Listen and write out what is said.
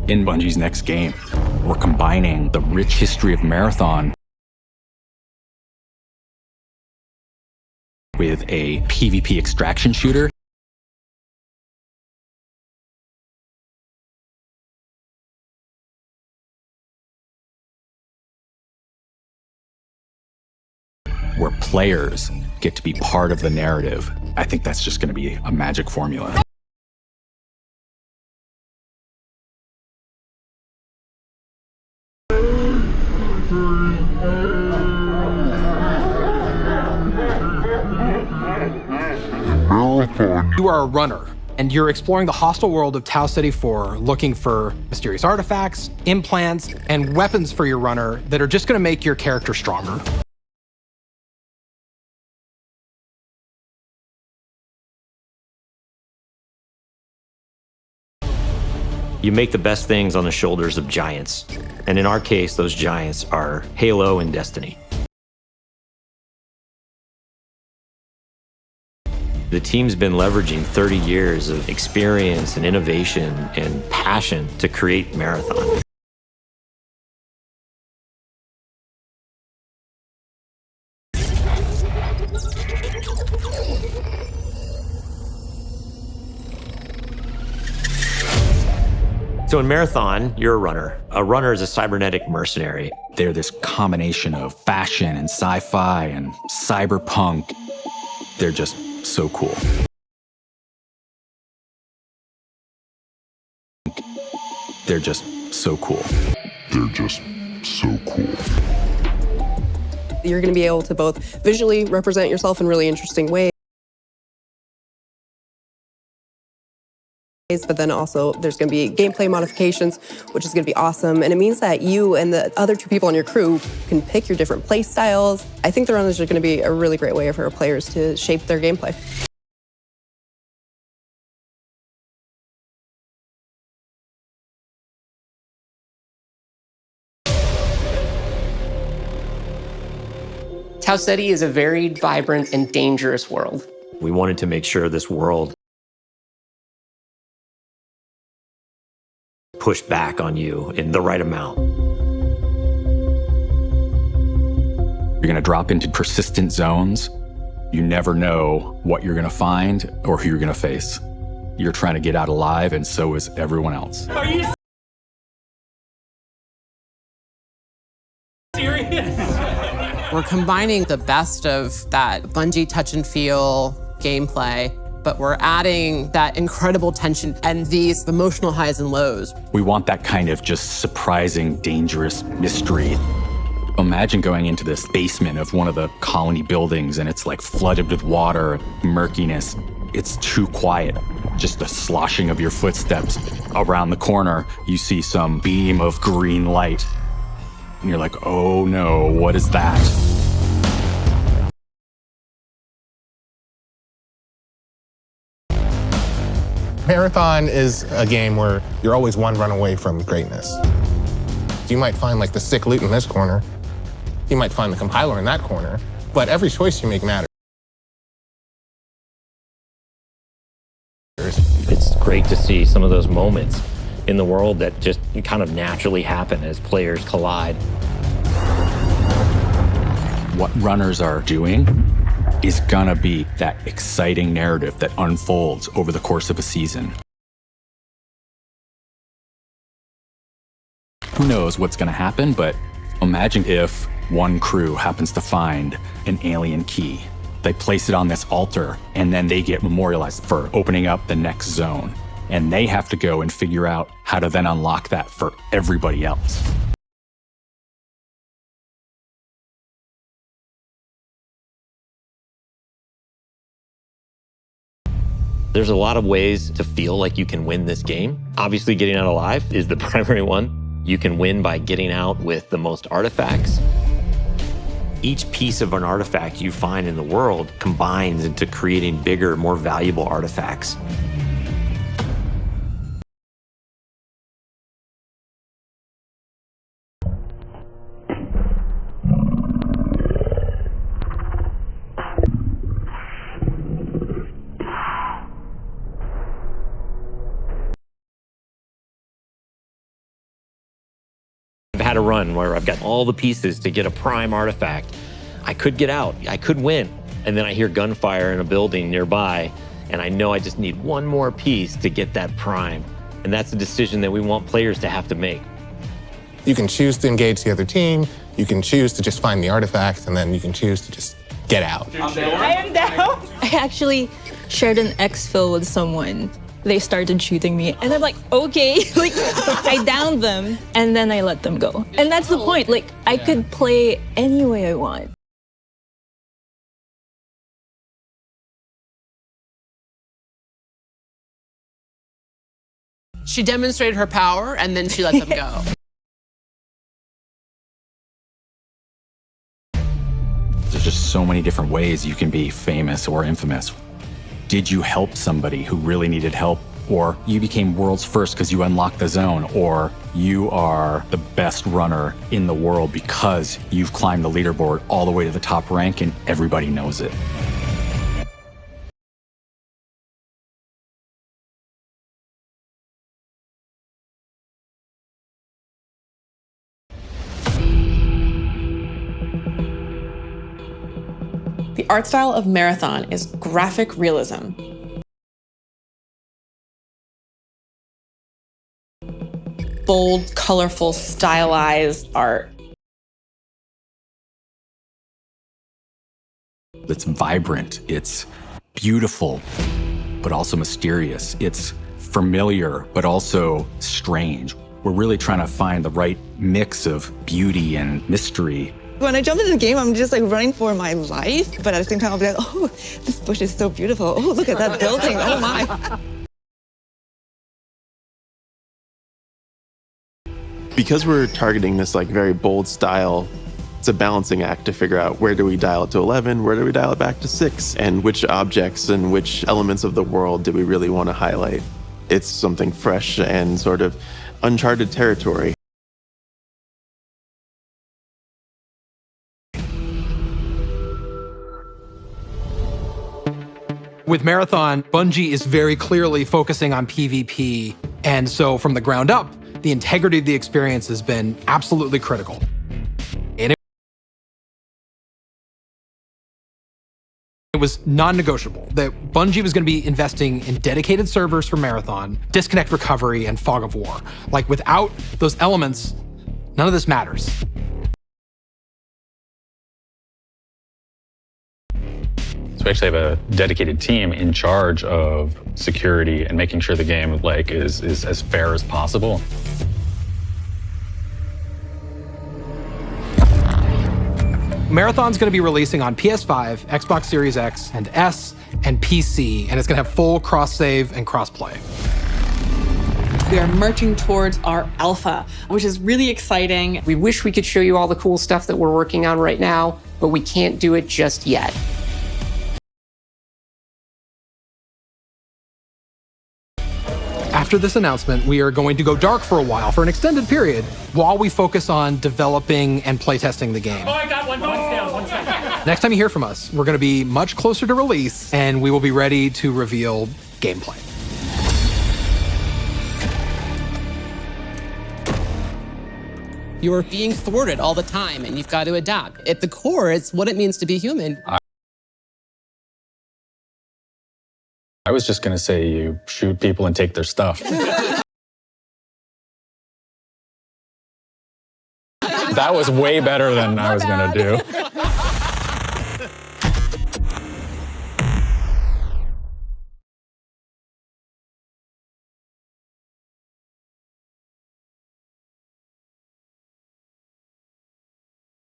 in Bungie's next game. We're combining the rich history of Marathon with a PvP extraction shooter. Where players get to be part of the narrative. I think that's just going to be a magic formula. You are a runner, and you're exploring the hostile world of Tau City 4, looking for mysterious artifacts, implants, and weapons for your runner that are just going to make your character stronger. You make the best things on the shoulders of giants. And in our case, those giants are Halo and Destiny. The team's been leveraging 30 years of experience and innovation and passion to create Marathon. So in Marathon, you're a runner. A runner is a cybernetic mercenary. They're this combination of fashion and sci-fi and cyberpunk. They're just so cool. They're just so cool. They're just so cool. You're going to be able to both visually represent yourself in really interesting ways, but then also there's going to be gameplay modifications, which is going to be awesome. And it means that you and the other two people on your crew can pick your different play styles. I think the runners are going to be a really great way for players to shape their gameplay. Tau City is a very vibrant and dangerous world. We wanted to make sure this world pushed back on you in the right amount. You're going to drop into persistent zones. You never know what you're going to find or who you're going to face. You're trying to get out alive, and so is everyone else. Are you serious? We're combining the best of that Bungie touch and feel gameplay, but we're adding that incredible tension and these emotional highs and lows. We want that kind of just surprising, dangerous mystery. Imagine going into this basement of one of the colony buildings and it's like flooded with water, murkiness. It's too quiet. Just the sloshing of your footsteps. Around the corner, you see some beam of green light. And you're like, oh no, what is that? Marathon is a game where you're always one run away from greatness. You might find like the sick loot in this corner. You might find the compiler in that corner, but every choice you make matters. It's great to see some of those moments in the world that just kind of naturally happen as players collide. What runners are doing is gonna be that exciting narrative that unfolds over the course of a season. Who knows what's gonna happen, but imagine if one crew happens to find an alien key. They place it on this altar, and then they get memorialized for opening up the next zone. And they have to go and figure out how to then unlock that for everybody else. There's a lot of ways to feel like you can win this game. Obviously, getting out alive is the primary one. You can win by getting out with the most artifacts. Each piece of an artifact you find in the world combines into creating bigger, more valuable artifacts. a run where I've got all the pieces to get a prime artifact. I could get out, I could win. And then I hear gunfire in a building nearby, and I know I just need one more piece to get that prime. And that's a decision that we want players to have to make. You can choose to engage the other team, you can choose to just find the artifact, and then you can choose to just get out. I am down. I actually shared an exfil with someone. They started shooting me, and I'm like, okay, like I downed them, and then I let them go. And that's the point, like I could play any way I want. She demonstrated her power, and then she let them go. There's just so many different ways you can be famous or infamous. Did you help somebody who really needed help? Or you became world's first because you unlocked the zone? Or you are the best runner in the world because you've climbed the leaderboard all the way to the top rank and everybody knows it? The art style of Marathon is graphic realism. Bold, colorful, stylized art. It's vibrant, it's beautiful, but also mysterious. It's familiar, but also strange. We're really trying to find the right mix of beauty and mystery. When I jump into the game, I'm just like running for my life, but at the same time, I'll be like, oh, this bush is so beautiful. Oh, look at that building. Oh my. Because we're targeting this like very bold style, it's a balancing act to figure out where do we dial it to 11, where do we dial it back to 6, and which objects and which elements of the world do we really want to highlight. It's something fresh and sort of uncharted territory. With Marathon, Bungie is very clearly focusing on PvP, and so from the ground up, the integrity of the experience has been absolutely critical. And it was non-negotiable that Bungie was going to be investing in dedicated servers for Marathon, disconnect recovery, and fog of war. Like without those elements, none of this matters. So we actually have a dedicated team in charge of security and making sure the game is as fair as possible. Marathon's going to be releasing on PS5, Xbox Series X and S, and PC, and it's going to have full cross-save and cross-play. We are marching towards our alpha, which is really exciting. We wish we could show you all the cool stuff that we're working on right now, but we can't do it just yet. After this announcement, we are going to go dark for a while, for an extended period, while we focus on developing and playtesting the game. Oh, I got one. One's down. One second. Next time you hear from us, we're going to be much closer to release, and we will be ready to reveal gameplay. You're being thwarted all the time, and you've got to adapt. At the core, it's what it means to be human. I was just going to say you shoot people and take their stuff. That was way better than I was going to do.